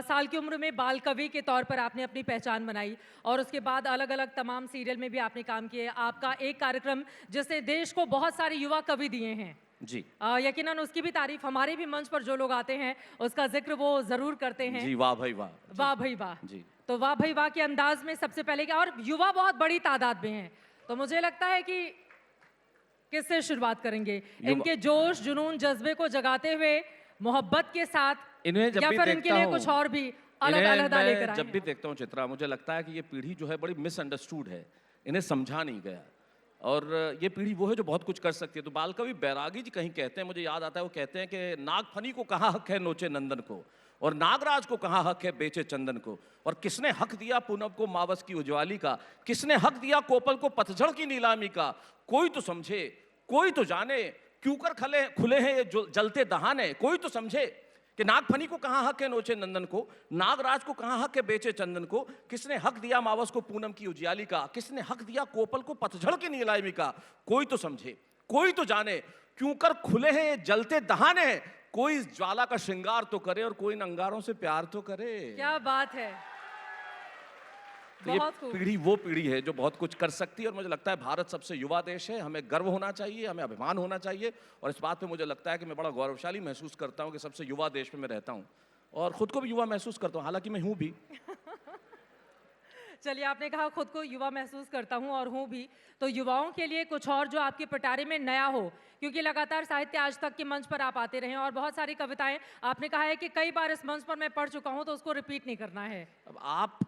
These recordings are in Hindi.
साल की उम्र में बाल कवि के तौर पर आपने अपनी पहचान बनाई और उसके बाद अलग अलग तमाम सीरियल में भी आपने काम किए। आपका एक कार्यक्रम जिसने देश को बहुत सारे युवा कवि दिए हैं जी। यकीनन उसकी भी तारीफ हमारे भी मंच पर जो लोग आते हैं उसका जिक्र वो जरूर करते हैं। जी, वाह भाई वाह। वाह भाई वाह। जी। तो वाह भाई वाह के अंदाज में सबसे पहले क्या, और युवा बहुत बड़ी तादाद में हैं, तो मुझे लगता है कि किससे शुरुआत करेंगे? इनके जोश जुनून जज्बे को जगाते हुए मोहब्बत के साथ, इन्हें जब या भी फिर इनके देखता लिए हूँ, कुछ और भी अलग इन्हें अलग लेकर मैं आए जब भी हैं? देखता हूँ चित्रा, मुझे लगता है कि ये पीढ़ी जो है बड़ी मिसअंडरस्टूड है, इन्हें समझा नहीं गया। और ये पीढ़ी वो है जो बहुत कुछ कर सकती है। तो बाल कवि बैरागी जी कहीं कहते हैं, मुझे याद आता है, वो कहते हैं कि नागफनी को कहाँ हक है नोचे नंदन को, और नागराज को कहाँ हक है बेचे चंदन को, और किसने हक दिया पूनम को मावस की उज्वाली का, किसने हक दिया कोपल को पतझड़ की नीलामी का, कोई तो समझे कोई तो जाने, क्यों कर खुले हैं ये जलते दहाने, कोई तो समझे कि नागफनी को कहाँ हक है नोचे नंदन को, नागराज को कहाँ हक है बेचे चंदन को, किसने हक दिया मावस को पूनम की उजियाली का, किसने हक दिया कोपल को पतझड़ की नीलामी का, कोई तो समझे कोई तो जाने, क्यों कर खुले हैं ये जलते दहाने, कोई इस ज्वाला का श्रृंगार तो करे और कोई इन अंगारों से प्यार तो करे। क्या बात है, तो ये बहुत खूब। पीढ़ी वो पीढ़ी है जो बहुत कुछ कर सकती है, और मुझे लगता है भारत सबसे युवा देश है, हमें गर्व होना चाहिए, हमें अभिमान होना चाहिए, और इस बात पे मुझे लगता है कि मैं बड़ा गौरवशाली महसूस करता हूँ कि सबसे युवा देश में मैं रहता हूँ, और खुद को भी युवा महसूस करता हूँ, हालांकि मैं हूँ भी। चलिए, आपने कहा खुद को युवा महसूस करता हूं और हूं भी, तो युवाओं के लिए कुछ और जो आपके पिटारे में नया हो, क्योंकि लगातार साहित्य आज तक के मंच पर आप आते रहे और बहुत सारी कविताएं आपने कहा है कि कई बार इस मंच पर मैं पढ़ चुका हूं, तो उसको रिपीट नहीं करना है। अब आप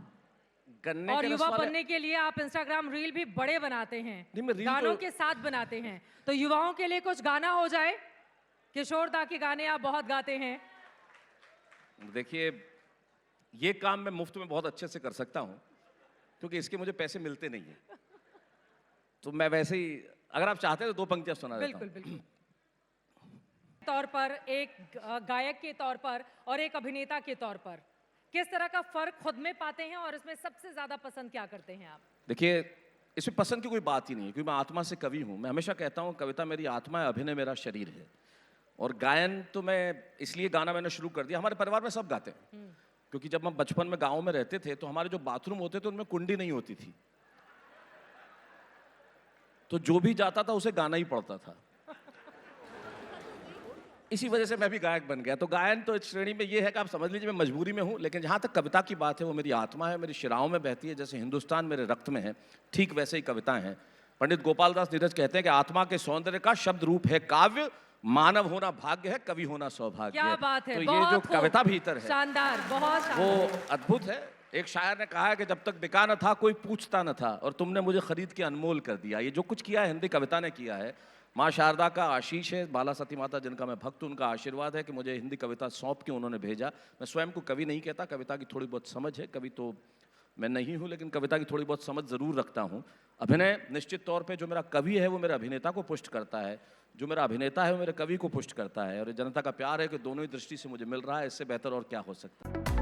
गन्ने और के रस युवा वाले, बनने के लिए आप इंस्टाग्राम रील भी बड़े बनाते हैं, नहीं, मैं रील गानों तो के साथ बनाते हैं, तो युवाओं के लिए कुछ गाना हो जाए। किशोर दा के गाने आप बहुत गाते हैं। देखिए, ये काम मैं मुफ्त में बहुत अच्छे से कर सकता हूँ, क्योंकि इसके मुझे पैसे मिलते नहीं है, तो मैं वैसे ही, अगर आप चाहते हैं तो 2 पंक्तियां सुना देता हूं। बिल्कुल बिल्कुल। तौर पर, एक गायक के तौर पर और एक अभिनेता के तौर पर किस तरह का फर्क खुद में पाते हैं, और इसमें सबसे ज्यादा पसंद क्या करते हैं आप? देखिए, इसमें पसंद की कोई बात ही नहीं है, क्योंकि मैं आत्मा से कवि हूँ। मैं हमेशा कहता हूँ कविता मेरी आत्मा है, अभिनय मेरा शरीर है, और गायन तो मैं इसलिए गाना मैंने शुरू कर दिया, हमारे परिवार में सब गाते हैं, क्योंकि जब हम बचपन में गाँव में रहते थे तो हमारे जो बाथरूम होते थे उनमें कुंडी नहीं होती थी, तो जो भी जाता था उसे गाना ही पड़ता था। इसी वजह से मैं भी गायक बन गया। तो गायन तो इस श्रेणी में ये है कि आप समझ लीजिए मैं मजबूरी में हूँ, लेकिन जहाँ तक कविता की बात है वो मेरी आत्मा है, मेरी शिराओं में बहती है, जैसे हिंदुस्तान मेरे रक्त में है, ठीक वैसे ही कविताएं हैं। पंडित गोपाल दास नीरज कहते हैं कि आत्मा के सौंदर्य का शब्द रूप है काव्य, मानव होना भाग्य है, कवि होना सौभाग्य क्या है। बात है, तो ये बहुत जो खूब, कविता भीतर है, शानदार, बहुत वो शानदार। अद्भुत है। एक शायर ने कहा है कि जब तक बिका न था कोई पूछता न था, और तुमने मुझे खरीद के अनमोल कर दिया। ये जो कुछ किया है हिंदी कविता ने किया है, माँ शारदा का आशीष है, बाला सती माता जिनका मैं भक्त हूं, उनका आशीर्वाद है कि मुझे हिंदी कविता सौंप के उन्होंने भेजा। मैं स्वयं को कवि नहीं कहता, कविता की थोड़ी बहुत समझ है, कवि तो मैं नहीं हूं, लेकिन कविता की थोड़ी बहुत समझ जरूर रखता हूँ। अभिनय निश्चित तौर पर, जो मेरा कवि है वो मेरे अभिनेता को पुष्ट करता है, जो मेरा अभिनेता है वो मेरे कवि को पुष्ट करता है, और जनता का प्यार है कि दोनों ही दृष्टि से मुझे मिल रहा है, इससे बेहतर और क्या हो सकता है।